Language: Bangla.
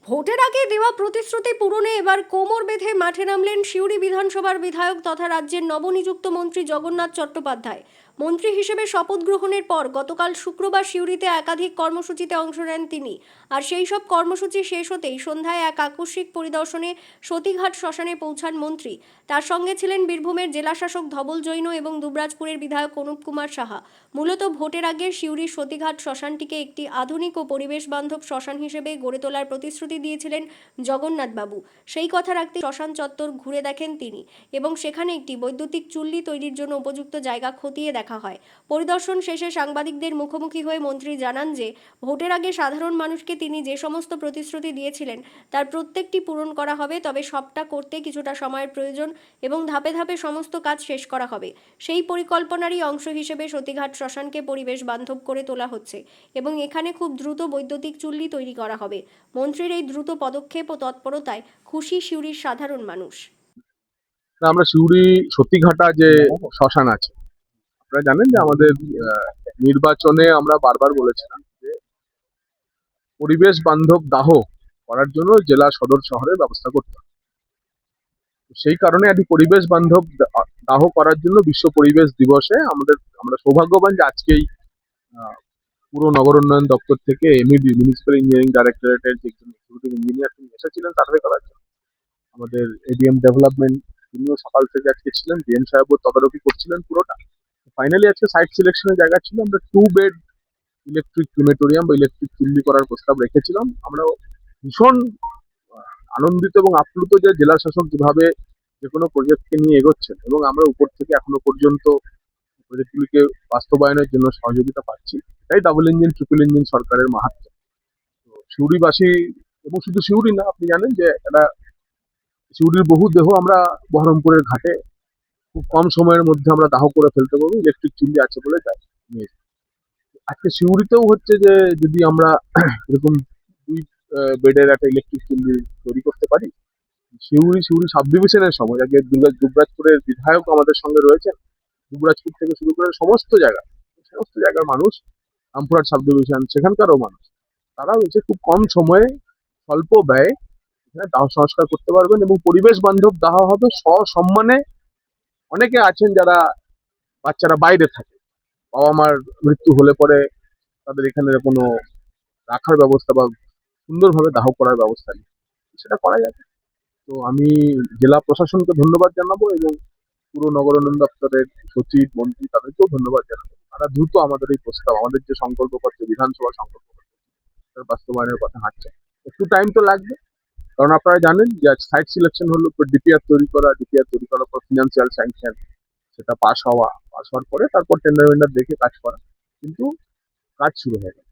ভোটের আগে দেওয়া প্রতিশ্রুতি পূরণে এবার কোমর বেঁধে মাঠে নামলেন সিউড়ি বিধানসভার বিধায়ক তথা রাজ্যের নবনিযুক্ত মন্ত্রী জগন্নাথ চট্টোপাধ্যায়। মন্ত্রী হিসেবে শপথ গ্রহণের পর গতকাল শুক্রবার সিউড়িতে একাধিক কর্মসূচিতে অংশ নেন তিনি। আর সেই সব কর্মসূচি শেষ হতেই সন্ধ্যায় এক আকস্মিক পরিদর্শনে সতীঘাট শ্মশানে পৌঁছান মন্ত্রী। তার সঙ্গে ছিলেন বীরভূমের জেলাশাসক ধবল জৈন এবং দুবরাজপুরের বিধায়ক অনুপ কুমার সাহা। মূলত ভোটের আগে সিউড়ির সতীঘাট শ্মশানটিকে একটি আধুনিক ও পরিবেশ বান্ধব শ্মশান হিসেবে গড়ে তোলার প্রতিশ্রুতি দিয়েছিলেন জগন্নাথ বাবু। সেই কথা রাখতে শ্মশান চত্বর ঘুরে দেখেন তিনি এবং সেখানে একটি বৈদ্যুতিক চুল্লি তৈরির জন্য উপযুক্ত জায়গা খতিয়ে দেখা হয়। পরিদর্শন শেষে সাংবাদিকদের মুখোমুখি হয়ে মন্ত্রী জানান যে ভোটের আগে সাধারণ মানুষকে তিনি যে সমস্ত প্রতিশ্রুতি দিয়েছিলেন তার প্রত্যেকটি পূরণ করা হবে, তবে সবটা করতে কিছুটা সময়ের প্রয়োজন এবং ধাপে ধাপে সমস্ত কাজ শেষ করা হবে। সেই পরিকল্পনারই অংশ হিসেবে সতীঘাট শ্মশানকে পরিবেশ বান্ধব করে তোলা হচ্ছে এবং এখানে খুব দ্রুত বৈদ্যুতিক চুল্লি তৈরি করা হবে। মন্ত্রীর এই দ্রুত পদক্ষেপ ও তৎপরতায় খুশি সিউড়ির সাধারণ মানুষ। আমরা সিউড়ি সতীঘাটা যে শ্মশান আছে, আপনারা জানেন যে আমাদের নির্বাচনে আমরা বারবার বলেছিলাম যে পরিবেশ বান্ধব দাহ করার জন্য জেলা সদর শহরে ব্যবস্থা করতে হবে। সেই কারণে একটি পরিবেশ বান্ধব দাহ করার জন্য বিশ্ব পরিবেশ দিবসে আমরা সৌভাগ্যবান যে আজকেই পুরো নগর উন্নয়ন দপ্তর থেকে এমইডি মিউনিসিপ্যাল ইঞ্জিনিয়ারিং ডাইরেক্টরেটের যে এক্সিকিউটিভ ইঞ্জিনিয়ার তিনি এসেছিলেন সার্ভে করার জন্য। আমাদের এডিএম ডেভেলপমেন্ট তিনিও সকাল থেকে আজকে ছিলেন, ডিএম সাহেবও তদারকি করছিলেন পুরোটা। ফাইনালি আজকে সাইট সিলেকশনের জায়গা ছিল, আমরা 2 বেড ইলেকট্রিক ক্রিমেটোরিয়াম বা ইলেকট্রিক চুল্লি করার প্রস্তাব রেখেছিলাম। আমরা ভীষণ আনন্দিত এবং আপ্লুত যে জেলা শাসক যেভাবে যে কোনো প্রজেক্টকে নিয়ে এগোচ্ছেন এবং আমরা উপর থেকে এখনো পর্যন্ত প্রজেক্টগুলিকে বাস্তবায়নের জন্য সহযোগিতা পাচ্ছি। তাই ডাবল ইঞ্জিন ট্রিপল ইঞ্জিন সরকারের মাহাত্ম্য। তো সিউড়িবাসী এবং শুধু সিউড়ি না, আপনি জানেন যে এটা সিউড়ির বহু দেহ আমরা বহরমপুরের ঘাটে খুব কম সময়ের মধ্যে আমরা দাহ করে ফেলতে পারবো, ইলেকট্রিক চুল্লি আছে বলে তাই নিয়ে এসেছি। আজকে সিউড়িতেও হচ্ছে যে যদি আমরা এরকম 2 বেডের একটা ইলেকট্রিক চুল্লি তৈরি করতে পারি, সিউড়ি সাব ডিভিশনের সময় আগে দুবরাজপুরের বিধায়ক আমাদের সঙ্গে রয়েছেন, দুবরাজপুর থেকে শুরু করে সমস্ত জায়গার মানুষ, রামপুরহাট সাব ডিভিশন সেখানকারও মানুষ, তারাও এসে খুব কম সময়ে স্বল্প ব্যয়ে এখানে দাহ সংস্কার করতে পারবেন এবং পরিবেশ বান্ধব দাহ হবে সসম্মানে। অনেকে আছেন যারা বাচ্চারা বাইরে থাকে, বাবা মার মৃত্যু হলে পরে তাদের এখানে কোনো রাখার ব্যবস্থা বা সুন্দরভাবে দাহ করার ব্যবস্থা নেই, সেটা করা যাবে। তো আমি জেলা প্রশাসনকে ধন্যবাদ জানাবো এবং পুরো নগর উন্নয়ন দপ্তরের সচিব মন্ত্রী তাদেরকেও ধন্যবাদ জানাবো। তারা দ্রুত আমাদের এই প্রস্তাব, আমাদের যে সংকল্পপত্র বিধানসভা সংকল্পপত্র তার বাস্তবায়নের কথা হাঁটছে। একটু টাইম তো লাগবে, কারণ আপনারা জানেন যে সাইট সিলেকশন হলো ডিপিআর তৈরি করার পর ফিনান্সিয়াল স্যাংশন, সেটা পাস হওয়ার পরে তারপর টেন্ডার দেখে কাজ করা, কিন্তু কাজ শুরু হয়ে গেল।